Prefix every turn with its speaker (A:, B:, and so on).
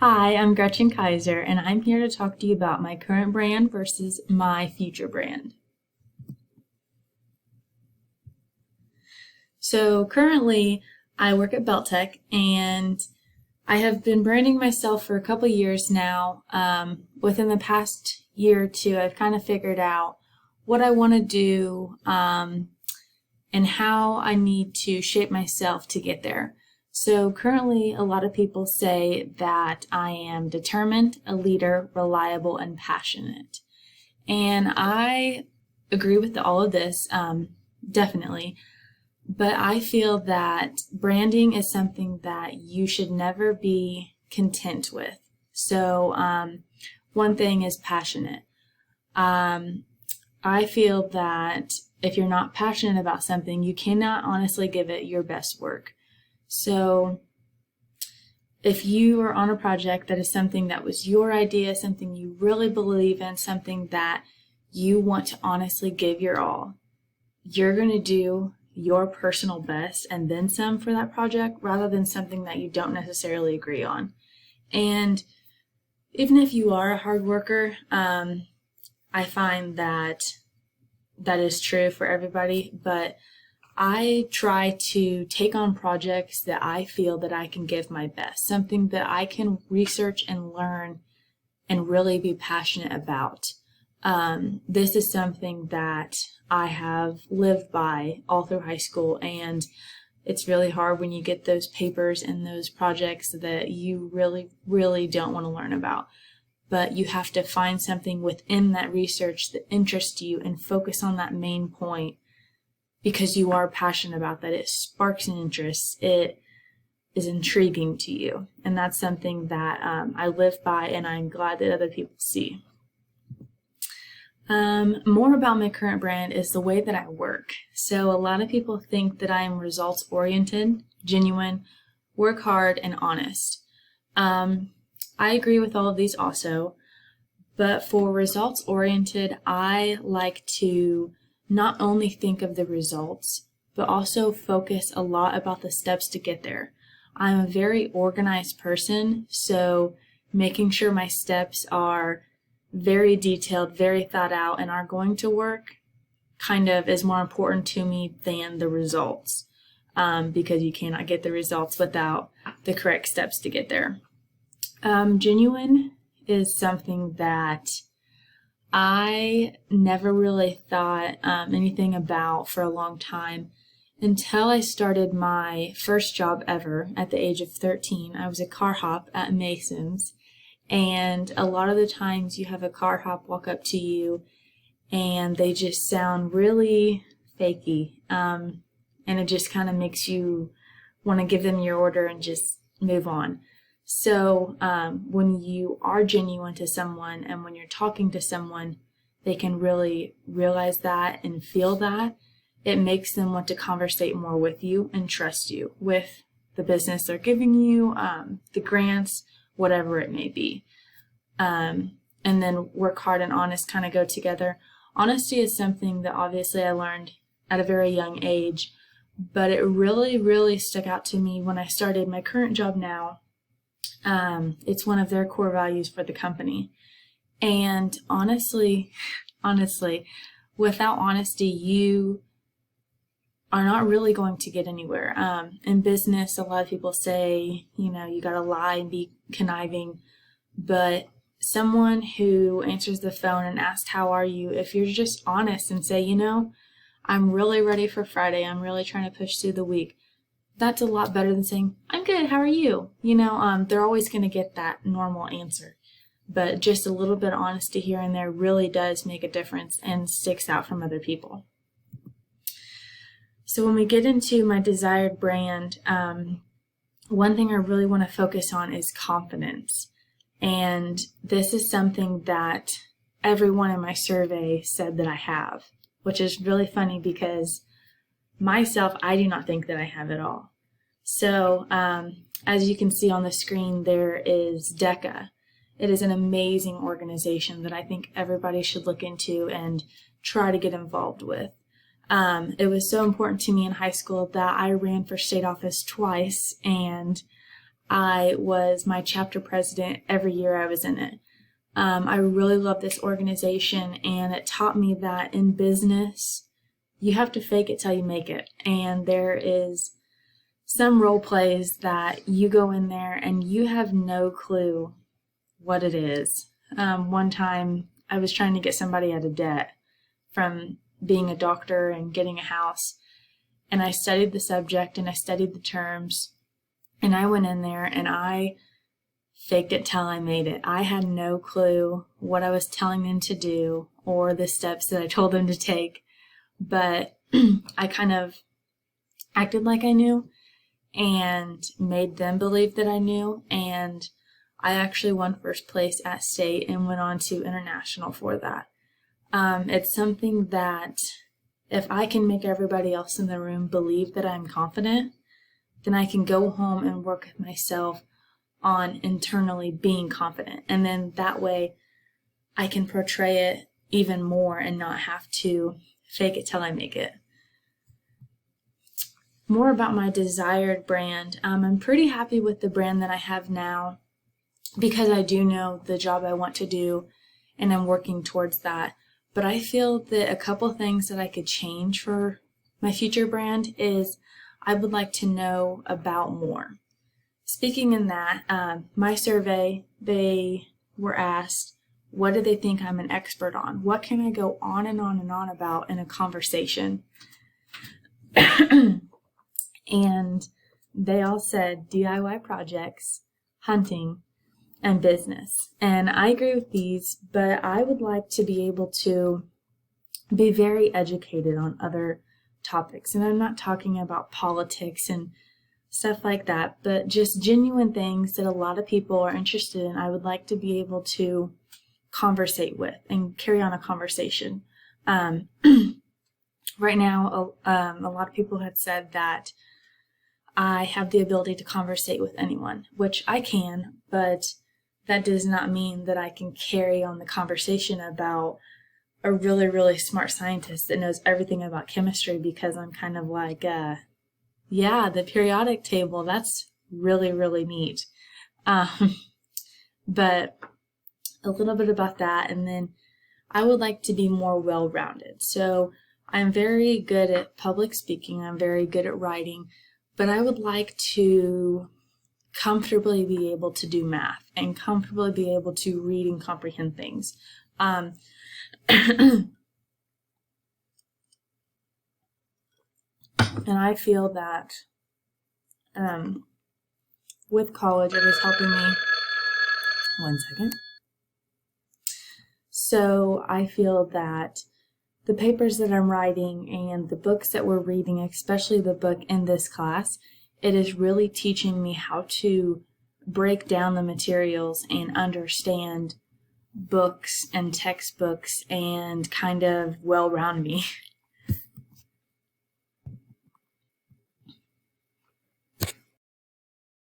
A: Hi, I'm Gretchen Kaiser, and I'm here to talk to you about my current brand versus my future brand. So, currently, I work at Beltec, and I have been branding myself for a couple years now. Within the past year or two, I've kind of figured out what I want to do and how I need to shape myself to get there. So currently, a lot of people say that I am determined, a leader, reliable, and passionate. And I agree with all of this, definitely. But I feel that branding is something that you should never be content with. So, one thing is passionate. I feel that if you're not passionate about something, you cannot honestly give it your best work. So if you are on a project that is something that was your idea, something you really believe in, something that you want to honestly give your all, you're going to do your personal best and then some for that project rather than something that you don't necessarily agree on. And even if you are a hard worker, I find that that is true for everybody, but I try to take on projects that I feel that I can give my best, something that I can research and learn and really be passionate about. This is something that I have lived by all through high school, and it's really hard when you get those papers and those projects that you really, really don't want to learn about. But you have to find something within that research that interests you and focus on that main point because you are passionate about that. It sparks an interest. It is intriguing to you. And that's something that I live by and I'm glad that other people see. More about my current brand is the way that I work. So a lot of people think that I am results oriented, genuine, work hard, and honest. I agree with all of these also, but for results oriented, I like to not only think of the results, but also focus a lot about the steps to get there. I'm a very organized person, so making sure my steps are very detailed, very thought out, and are going to work kind of is more important to me than the results, because you cannot get the results without the correct steps to get there. Genuine is something that I never really thought anything about for a long time until I started my first job ever at the age of 13. I was a car hop at Mason's, and a lot of the times you have a car hop walk up to you and they just sound really fakey, and it just kind of makes you want to give them your order and just move on. So when you are genuine to someone and when you're talking to someone, they can really realize that and feel that. It makes them want to conversate more with you and trust you with the business they're giving you, the grants, whatever it may be. And then work hard and honest kind of go together. Honesty is something that obviously I learned at a very young age, but it really, really stuck out to me when I started my current job now. It's one of their core values for the company. And honestly, without honesty, you are not really going to get anywhere. In business, a lot of people say, you got to lie and be conniving, but someone who answers the phone and asks, how are you? If you're just honest and say, I'm really ready for Friday. I'm really trying to push through the week. That's a lot better than saying, I'm good, how are you? They're always going to get that normal answer. But just a little bit of honesty here and there really does make a difference and sticks out from other people. So when we get into my desired brand, one thing I really want to focus on is confidence. And this is something that everyone in my survey said that I have, which is really funny because myself, I do not think that I have it all. So as you can see on the screen, there is DECA. It is an amazing organization that I think everybody should look into and try to get involved with. It was so important to me in high school that I ran for state office twice, and I was my chapter president every year I was in it. I really love this organization, and it taught me that in business, you have to fake it till you make it. And there is some role plays that you go in there and you have no clue what it is. One time I was trying to get somebody out of debt from being a doctor and getting a house, and I studied the subject and I studied the terms, and I went in there and I faked it till I made it. I had no clue what I was telling them to do or the steps that I told them to take, but I kind of acted like I knew and made them believe that I knew, and I actually won first place at state and went on to international for that. It's something that if I can make everybody else in the room believe that I'm confident, then I can go home and work with myself on internally being confident. And then that way I can portray it even more and not have to fake it till I make it. More about my desired brand. I'm pretty happy with the brand that I have now because I do know the job I want to do and I'm working towards that. But I feel that a couple things that I could change for my future brand is I would like to know about more. Speaking in that, my survey, they were asked, what do they think I'm an expert on? What can I go on and on and on about in a conversation? And they all said DIY projects, hunting, and business. And I agree with these, but I would like to be able to be very educated on other topics. And I'm not talking about politics and stuff like that, but just genuine things that a lot of people are interested in. I would like to be able to conversate with and carry on a conversation. Right now, a lot of people have said that I have the ability to conversate with anyone, which I can, but that does not mean that I can carry on the conversation about a really, really smart scientist that knows everything about chemistry, because I'm kind of like, yeah, the periodic table, that's really, really neat. But a little bit about that, and then I would like to be more well-rounded. So I'm very good at public speaking, I'm very good at writing, but I would like to comfortably be able to do math and comfortably be able to read and comprehend things. And I feel that with college, it is helping me. One second. So I feel that the papers that I'm writing and the books that we're reading, especially the book in this class, it is really teaching me how to break down the materials and understand books and textbooks and kind of well-round me.